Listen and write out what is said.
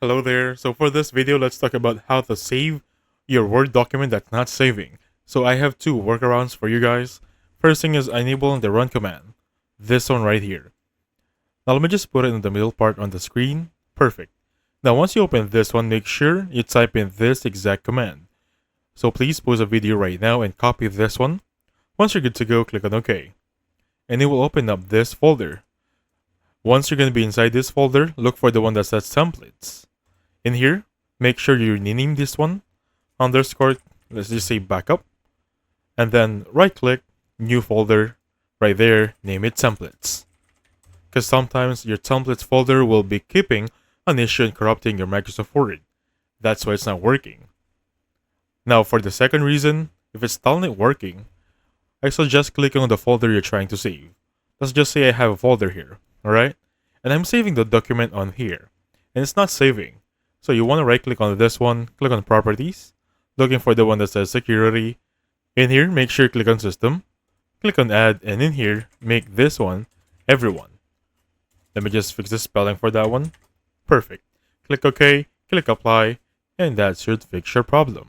Hello there. So for this video, let's talk about how to save your Word document that's not saving. So I have two workarounds for you guys. First thing is enabling the run command. This one right here. Now let me just put it in the middle part on the screen. Perfect. Now once you open this one, make sure you type in this exact command. So please pause the video right now and copy this one. Once you're good to go, click on OK. And it will open up this folder. Once you're going to be inside this folder, look for the one that says templates. In here, make sure you rename this one, underscore, let's just say backup, and then right click, new folder, right there, name it templates. Because sometimes your templates folder will be keeping an issue and corrupting your Microsoft Word. That's why it's not working. Now for the second reason, if it's still not working, I suggest clicking on the folder you're trying to save. Let's just say I have a folder here, alright? And I'm saving the document on here, and it's not saving. So you want to right click on this one, click on properties, looking for the one that says security. In here, make sure you click on system, click on add, and in here, make this one everyone. Let me just fix the spelling for that one. Perfect. Click OK, click apply, and that should fix your problem.